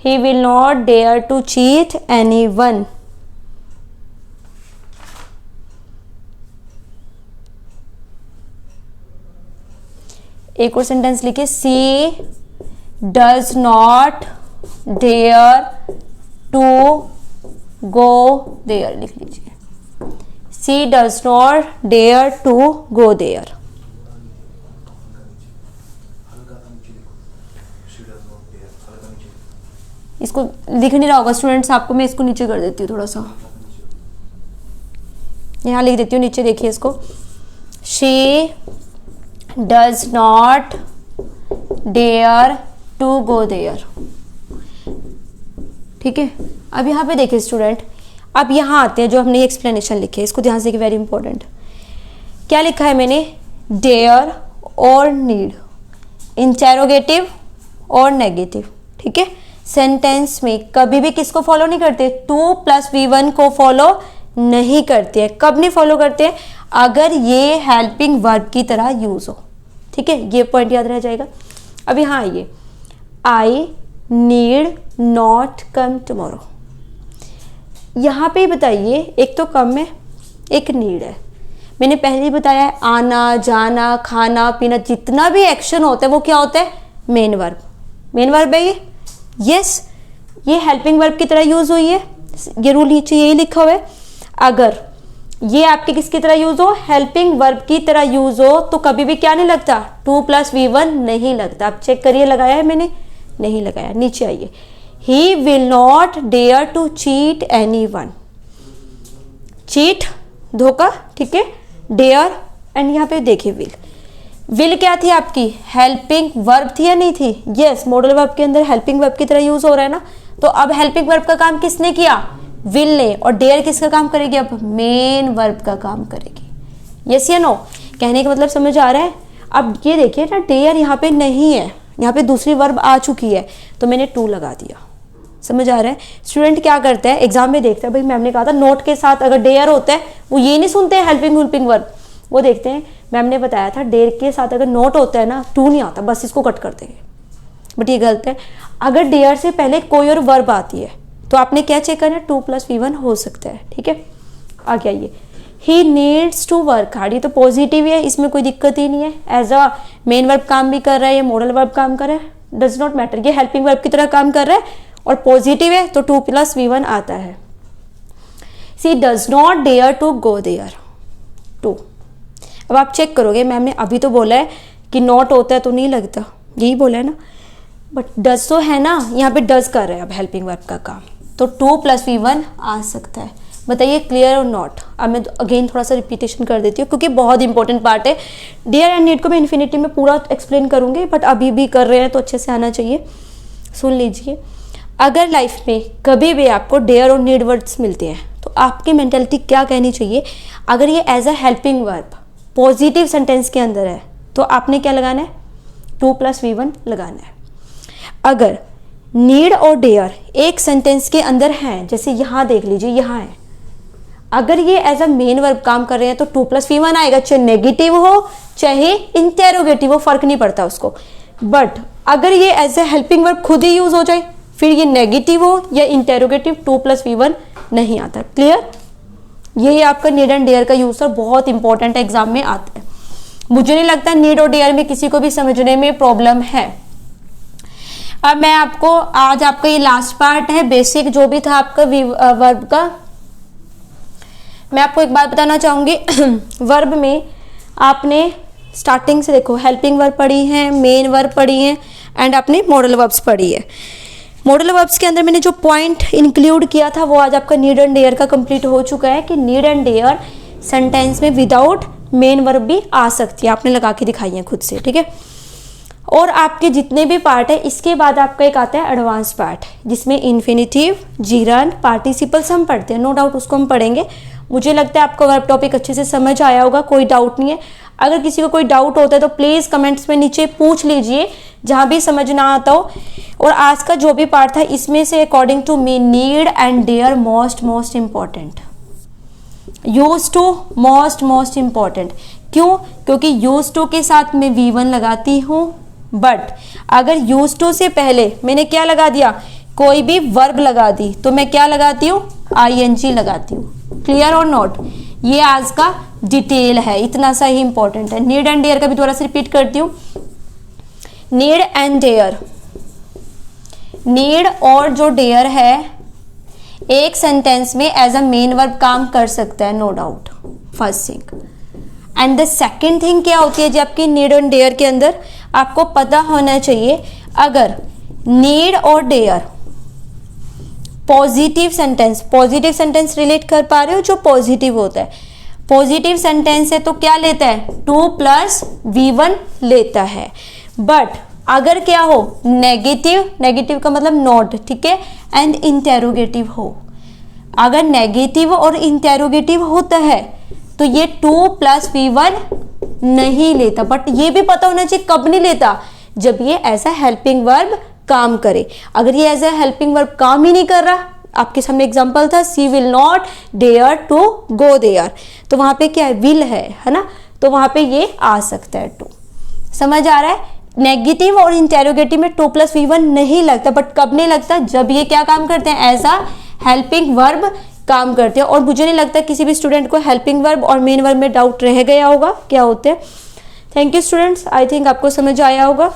he will not dare to cheat anyone. एक और सेंटेंस लिखिए, she does not dare to go there, लिख लीजिए, she does not dare to go there. इसको लिख नहीं रहा होगा स्टूडेंट्स आपको, मैं इसको नीचे कर देती हूँ थोड़ा सा, यहाँ लिख देती हूँ नीचे, देखिए इसको, she does not dare to go there। ठीक है, अब यहाँ पे देखिए स्टूडेंट, अब यहाँ आते हैं जो हमने एक्सप्लेनेशन लिखे, इसको ध्यान से देखिए, वेरी इंपॉर्टेंट। क्या लिखा है मैंने? डेयर और नीड, इंटेरोगेटिव और नेगेटिव। ठीक है, सेंटेंस में कभी भी किसको फॉलो नहीं करते? 2 + V1 को फॉलो नहीं करते हैं। कब नहीं फॉलो करते हैं? अगर ये हेल्पिंग वर्ब की तरह यूज हो। ठीक है, ये पॉइंट याद रह जाएगा। अब यहाँ आइए, आई नीड नॉट कम टुमारो। यहाँ पे बताइए, एक तो कम है, एक नीड है। मैंने पहले ही बताया है, आना जाना खाना पीना जितना भी एक्शन होता है वो क्या होता है? Main verb. मेन वर्ब है ये। यस, ये हेल्पिंग वर्ब की तरह यूज हुई है, ये रूल नीचे यही लिखा हुआ है। अगर ये आपके किसकी तरह यूज हो? हेल्पिंग वर्ब की तरह यूज हो, तो कभी भी क्या नहीं लगता? 2 + V1 नहीं लगता। आप चेक करिए, लगाया है मैंने? नहीं लगाया। नीचे आइए, he will not dare to cheat anyone. Cheat धोखा, ठीक है, डेयर, एंड यहाँ पे देखिए विल। विल क्या थी आपकी? हेल्पिंग वर्ब थी या नहीं थी? यस, मॉडल वर्ब के अंदर हेल्पिंग वर्ब की तरह यूज हो रहा है ना, तो अब हेल्पिंग वर्ब का काम किसने किया? विल ने। और डेयर किसका काम करेगी? अब मेन वर्ब का काम करेगी। यस या नो? कहने का मतलब समझ आ रहा है? अब ये देखिए ना, डेयर यहाँ पे नहीं है, यहाँ पे दूसरी वर्ब आ चुकी है, तो मैंने टू लगा दिया। समझ आ रहा है? स्टूडेंट क्या करता है, एग्जाम में देखता है, भाई मैम ने कहा था नोट के साथ अगर डेयर होता है, वो ये नहीं सुनते हैं हेल्पिंग वर्ब, वो देखते हैं मैम ने बताया था डेयर के साथ अगर नोट होता है ना, टू नहीं आता, बस इसको कट कर देंगे। बट ये गलत है। अगर डेयर से पहले कोई और वर्ब आती है तो आपने क्या चेक करना है? 2 + V1 हो सकता है। ठीक है, आगे आइए, he needs to work hard. ये तो पॉजिटिव है, इसमें कोई दिक्कत ही नहीं है। एज अ मेन वर्ब काम भी कर रहा है, ये मॉडल वर्ब काम कर रहा है, डज नॉट मैटर, ये हेल्पिंग वर्ब की तरह काम कर रहा है और पॉजिटिव है, तो 2 + V1 आता है। She does not dare to go there, 2। अब आप चेक करोगे, मैम ने अभी तो बोला है कि नॉट होता है तो नहीं लगता, यही बोला है ना, बट डज तो है ना, यहाँ पे डज कर रहा है अब हेल्पिंग वर्ब का काम, तो 2 + V1 आ सकता है। बताइए क्लियर और नॉट। अब मैं अगेन थोड़ा सा रिपीटेशन कर देती हूँ क्योंकि बहुत इंपॉर्टेंट पार्ट है। डेयर एंड नीड को मैं इन्फिनिटी में पूरा एक्सप्लेन करूँगी, बट अभी भी कर रहे हैं तो अच्छे से आना चाहिए। सुन लीजिए, अगर लाइफ में कभी भी आपको डेयर और नीड वर्ड्स मिलते हैं तो आपकी मेंटालिटी क्या कहनी चाहिए। अगर ये as a helping verb positive sentence के अंदर है तो आपने क्या लगाना है, 2 + V1 लगाना है। अगर नीड और डेयर एक सेंटेंस के अंदर हैं, जैसे यहाँ देख लीजिए, यहाँ है, अगर ये एज अ मेन वर्ब काम कर रहे हैं तो 2 + V1 आएगा, चाहे नेगेटिव हो चाहे इंटेरोगेटिव हो, फर्क नहीं पड़ता उसको। बट अगर ये एज ए हेल्पिंग वर्ब खुद ही यूज हो जाए, फिर ये नेगेटिव हो या इंटेरोगेटिव, 2 + V1 नहीं आता। क्लियर? ये आपका नीड एंड डेयर का यूज बहुत इंपॉर्टेंट एग्जाम में आता है। मुझे नहीं लगता नीड और डेयर में किसी को भी समझने में प्रॉब्लम है। अब मैं आपको आज आपका ये लास्ट पार्ट है, बेसिक जो भी था आपका वर्ब का। मैं आपको एक बात बताना चाहूंगी वर्ब में आपने स्टार्टिंग से देखो, हेल्पिंग वर्ब पढ़ी है, मेन वर्ब पढ़ी है एंड आपने मॉडल वर्ब्स पढ़ी है। मॉडल वर्ब्स के अंदर मैंने जो पॉइंट इंक्लूड किया था वो आज आपका नीड एंड डेयर का कंप्लीट हो चुका है कि नीड एंड डेयर सेंटेंस में विदाउट मेन वर्ब भी आ सकती है, आपने लगा के दिखाई है खुद से, ठीक है। और आपके जितने भी पार्ट है, इसके बाद आपका एक आता है एडवांस पार्ट जिसमें इन्फिनिटिव, जीरंड, पार्टिसिपल्स हम पढ़ते हैं, नो डाउट उसको हम पढ़ेंगे। मुझे लगता है आपको वर्ब टॉपिक अच्छे से समझ आया होगा, कोई डाउट नहीं है। अगर किसी को कोई डाउट होता है तो प्लीज़ कमेंट्स में नीचे पूछ लीजिए जहाँ भी समझ ना आता हो। और आज का जो भी पार्ट था इसमें से according to me need and dare most important, use to most important. क्यों? क्योंकि यूज टू के साथ मैं V1 लगाती हूँ, बट अगर यूज टू से पहले मैंने क्या लगा दिया, कोई भी वर्ब लगा दी, तो मैं क्या लगाती हूँ, ING लगाती हूँ। क्लियर और नॉट? ये आज का डिटेल है, इतना सा ही इंपॉर्टेंट है। नीड एंड डेयर का भी थोड़ा सा रिपीट करती हूँ। नीड एंड डेयर, नीड और जो डेयर है एक सेंटेंस में एज अ मेन वर्ब काम कर सकता है, no doubt, first thing. And the second thing क्या होती है जी आपकी नीड एंड डेयर के अंदर, आपको पता होना चाहिए अगर नीड और डेयर पॉजिटिव सेंटेंस रिलेट कर पा रहे हो, जो पॉजिटिव होता है, पॉजिटिव सेंटेंस है तो क्या लेता है, 2 + V1 लेता है। बट अगर क्या हो, नेगेटिव का मतलब नॉट, ठीक है, एंड इंटेरोगेटिव हो, अगर नेगेटिव और इंटेरोगेटिव होता है तो ये 2 + V1 नहीं लेता। बट ये भी पता होना चाहिए कब नहीं लेता, जब ये ऐसा हेल्पिंग वर्ब काम करे। अगर ये एज ए हेल्पिंग वर्ब काम ही नहीं कर रहा, आपके सामने एग्जांपल था, she will not dare to go there, तो वहां पे क्या है, विल है ना, तो वहां पे ये आ सकता है 2। समझ आ रहा है? नेगेटिव और इंटेरोगेटिव में 2 + V1 नहीं लगता, बट कब नहीं लगता, जब ये क्या काम करते हैं, एज अ हेल्पिंग वर्ब काम करते हैं। और मुझे नहीं लगता किसी भी स्टूडेंट को हेल्पिंग वर्ब और मेन वर्ब में डाउट रह गया होगा क्या होते हैं। Thank you students, I think आपको समझ आया होगा।